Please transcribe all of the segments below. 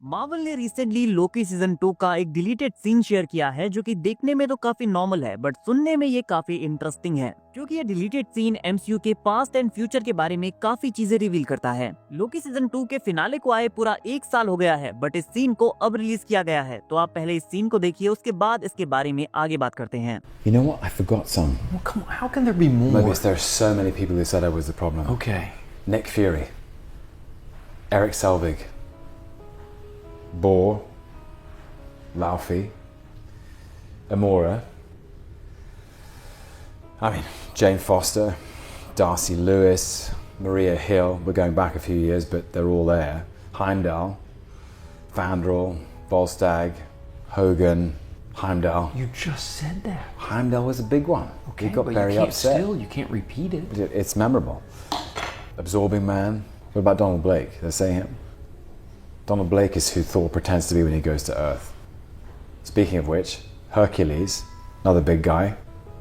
Marvel ने recently Loki season 2 का एक डिलीटेड सीन शेयर किया है जो कि देखने में तो काफी नॉर्मल है बट सुनने में ये काफी इंटरेस्टिंग है क्योंकि ये डिलीटेड सीन एमसीयू के पास्ट एंड फ्यूचर के बारे में काफी चीजें रिवील करता है। लोकी सीजन 2 के फिनाले को आए पूरा 1 साल हो गया है बट इस सीन को अब रिलीज किया गया है, तो आप पहले इस सीन को देखिए, उसके बाद इसके बारे में आगे बात करते हैं। You know what? I forgot some. Well, come on, how can there be more? Maybe there are so many people who said I was the problem. Okay. Nick Fury, Eric Selvig, Boar, Laufey, Amora. I mean, Jane Foster, Darcy Lewis, Maria Hill. We're going back a few years, but they're all there. Heimdall, Fandral, Volstagg, Hogan, Heimdall. You just said that. Heimdall was a big one. Okay, He got but very you can't upset. still, you can't repeat it. But it's memorable. Absorbing Man. What about Donald Blake? Did I say him? Donald Blake is who Thor pretends to be when he goes to Earth. Speaking of which, Hercules, another big guy,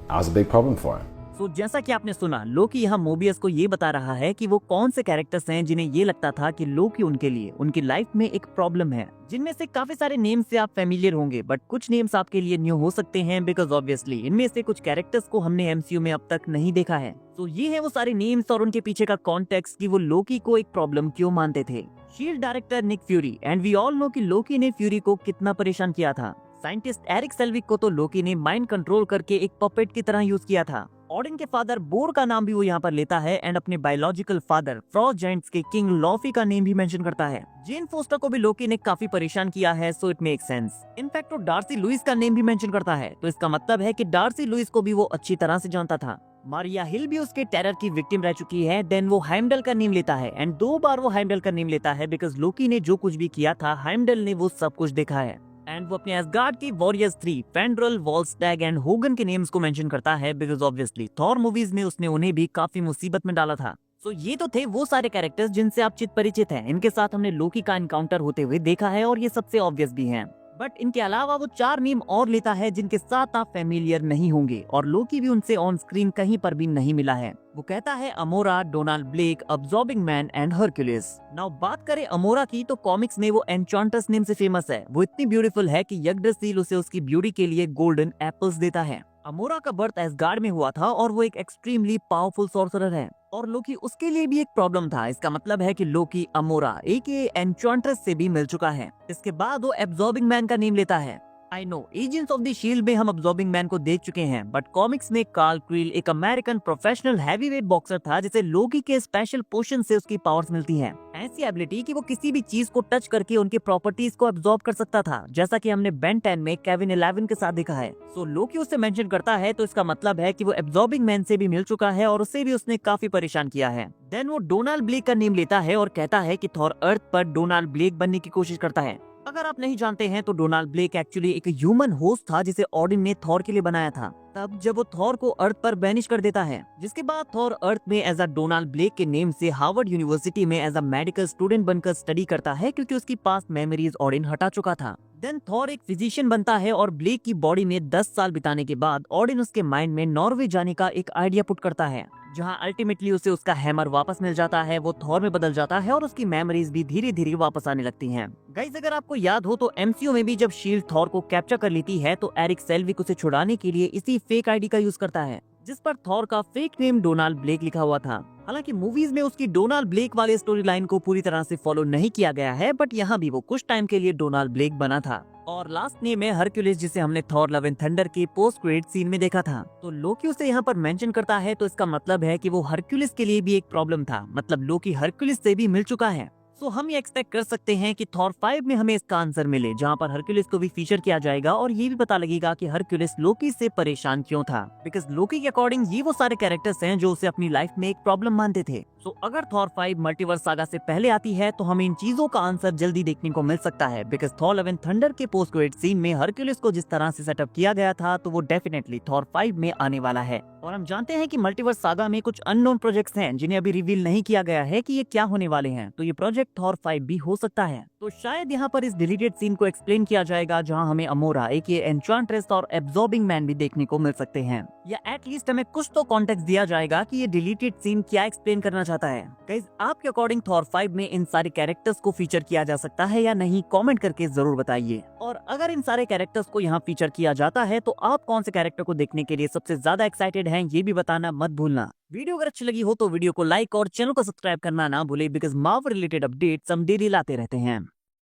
that was a big problem for him. तो जैसा कि आपने सुना, लोकी यहाँ Mobius को ये बता रहा है कि वो कौन से कैरेक्टर्स हैं जिन्हें ये लगता था कि लोकी उनके लिए उनकी लाइफ में एक प्रॉब्लम है, जिनमें से काफी सारे नेम्स से आप फेमिलियर होंगे बट कुछ नेम्स आपके लिए न्यू हो सकते हैं बिकॉज ऑब्वियसली इनमें से कुछ कैरेक्टर्स को हमने एमसीयू में अब तक नहीं देखा है। तो ये है वो सारे नेम्स और उनके पीछे का कॉन्टेक्स्ट कि वो लोकी को एक प्रॉब्लम क्यों मानते थे। SHIELD director Nick Fury, and we all know कि लोकी ने फ्यूरी को कितना परेशान किया था। साइंटिस्ट एरिक सेल्विक को तो लोकी ने माइंड कंट्रोल करके एक पपेट की तरह यूज किया था। ऑडिन के फादर बोर का नाम भी वो यहाँ पर लेता है एंड अपने बायोलॉजिकल फादर फ्रॉस्ट जायंट्स के किंग लॉफी का नेम भी मेंशन करता है। जेन फोस्टर को भी लोकी ने काफी परेशान किया है, so it make sense. In fact वो डार्सी लुइस का नेम भी मेंशन करता है, तो इसका मतलब है कि डार्सी लुइस को भी वो अच्छी तरह से जानता था। मारिया हिल भी उसके टेरर की विक्टिम रह चुकी है। देन वो हाइमडल का नेम लेता है एंड 2 बार वो हाइमडल का नेम लेता है बिकॉज लोकी ने जो कुछ भी किया था हाइमडल ने वो सब कुछ देखा है। एंड वो अपने एसगार्ड की वॉरियर्स 3 फेंड्रल, वॉल्स्टैग एंड होगन के नेम्स को मेंशन करता है बिकॉज ऑब्वियसली थॉर मूवीज में उसने उन्हें भी काफी मुसीबत में डाला था। सो ये तो थे वो सारे कैरेक्टर्स जिनसे आप चित परिचित हैं, इनके साथ हमने लोकी का एनकाउंटर होते हुए देखा है और ये सबसे ऑब्वियस भी हैं। बट इनके अलावा वो 4 नेम और लेता है जिनके साथ आप फेमिलियर नहीं होंगे और लोकी भी उनसे ऑन स्क्रीन कहीं पर भी नहीं मिला है। वो कहता है Amora, Donald Blake, Absorbing Man and Hercules. Now बात करें अमोरा की तो कॉमिक्स में वो एन्चांट्रेस नेम से फेमस है। वो इतनी ब्यूटीफुल है कि यग्द्रसील उसे उसकी ब्यूटी के लिए गोल्डन एप्पल्स देता है। अमोरा का बर्थ एसगार्ड में हुआ था और वो एक एक्सट्रीमली पावरफुल सॉर्सरर है और लोकी उसके लिए भी एक प्रॉब्लम था। इसका मतलब है कि लोकी अमोरा एके एन्चांट्रेस से भी मिल चुका है। इसके बाद वो एब्सॉर्बिंग मैन का नेम लेता है। I know agents of the shield में हम अब्सॉर्बिंग मैन को देख चुके हैं बट कॉमिक्स में कार्ल क्रील एक अमेरिकन प्रोफेशनल हैवीवेट बॉक्सर था जिसे लोकी के स्पेशल पोशन से उसकी पावर्स मिलती हैं। ऐसी एबिलिटी कि वो किसी भी चीज को टच करके उनके प्रॉपर्टीज को एब्सॉर्ब कर सकता था, जैसा कि हमने बेन 10 में केविन 11 के साथ देखा है। सो लोकी उससे मेंशन करता है तो इसका मतलब है कि वो एब्सॉर्बिंग मैन से भी मिल चुका है और उसे भी उसने काफी परेशान किया है। देन वो डोनाल्ड ब्लेक का नेम लेता है और कहता है कि थॉर अर्थ पर डोनाल्ड ब्लेक बनने की कोशिश करता है। अगर आप नहीं जानते हैं तो डोनाल्ड ब्लेक एक्चुअली एक ह्यूमन होस्ट था जिसे ऑडिन ने थॉर के लिए बनाया था, तब जब वो थॉर को अर्थ पर बैनिश कर देता है, जिसके बाद थॉर अर्थ में एज अ डोनाल्ड ब्लेक के नेम से हार्वर्ड यूनिवर्सिटी में एज अ मेडिकल स्टूडेंट बनकर स्टडी करता है क्योंकि उसकी पास्ट मेमोरीज ऑडिन हटा चुका था। देन थॉर एक फिजिशियन बनता है और ब्लेक की बॉडी में 10 साल बिताने के बाद ऑडिन उसके माइंड में नॉर्वे जाने का एक आइडिया पुट करता है, जहां अल्टीमेटली उसे उसका हैमर वापस मिल जाता है। वो थॉर में बदल जाता है और उसकी मेमोरीज भी धीरे धीरे वापस आने लगती हैं। गाइस अगर आपको याद हो तो एमसीयू में भी जब शील्ड थॉर को कैप्चर कर लेती है तो एरिक सेल्विक उसे छुड़ाने के लिए इसी फेक आईडी का यूज करता है जिस पर थॉर का फेक नेम डोनाल्ड ब्लेक लिखा हुआ था। हालांकि मूवीज में उसकी डोनाल्ड ब्लेक वाले स्टोरी लाइन को पूरी तरह से फॉलो नहीं किया गया है बट यहाँ भी वो कुछ टाइम के लिए डोनाल्ड ब्लेक बना था। और लास्ट नेम है हरक्यूलिस जिसे हमने थॉर लव एंड थंडर के पोस्ट क्रेडिट सीन में देखा था। तो लोकी उसे यहाँ पर मेंशन करता है तो इसका मतलब है कि वो हरक्यूलिस के लिए भी एक प्रॉब्लम था, मतलब लोकी हरक्यूलिस से भी मिल चुका है। सो हम ये एक्सपेक्ट कर सकते हैं कि थॉर 5 में हमें इसका आंसर मिले जहाँ पर हरक्यूलिस को भी फीचर किया जाएगा और ये भी पता लगेगा कि हरक्यूलिस लोकी से परेशान क्यों था, बिकॉज लोकी के अकॉर्डिंग ये वो सारे कैरेक्टर्स हैं जो उसे अपनी लाइफ में एक प्रॉब्लम मानते थे। सो अगर थॉर 5 मल्टीवर्स सागा से पहले आती है तो हमें इन चीजों का आंसर जल्दी देखने को मिल सकता है because Thor love and thunder के पोस्ट क्रेडिट सीन में हरक्यूलिस को जिस तरह से सेटअप किया गया था तो वो डेफिनेटली थॉर 5 में आने वाला है। और हम जानते हैं कि मल्टीवर्स सागा में कुछ अननोन प्रोजेक्ट्स हैं जिन्हें अभी रिवील नहीं किया गया है कि ये क्या होने वाले हैं, तो ये प्रोजेक्ट प्रोजेक्ट थॉर 5 भी हो सकता है। तो शायद यहाँ पर इस डिलीटेड सीन को एक्सप्लेन किया जाएगा, जहाँ हमें अमोरा एके एन्चांट्रेस और एब्जॉर्बिंग मैन भी देखने को मिल सकते हैं, या एटलीस्ट हमें कुछ तो कॉन्टेक्स्ट दिया जाएगा कि ये डिलीटेड सीन क्या एक्सप्लेन करना चाहता है। गाइस, आपके अकॉर्डिंग थॉर 5 में इन सारे कैरेक्टर्स को फीचर किया जा सकता है या नहीं, कमेंट करके जरूर बताइए। और अगर इन सारे कैरेक्टर्स को यहाँ फीचर किया जाता है तो आप कौन से कैरेक्टर को देखने के लिए सबसे ज्यादा एक्साइटेड हैं, ये भी बताना मत भूलना। वीडियो अगर अच्छी लगी हो तो वीडियो को लाइक और चैनल को सब्सक्राइब करना ना भूले, बिकॉज मार्वल रिलेटेड अपडेट्स हम डेली लाते रहते हैं।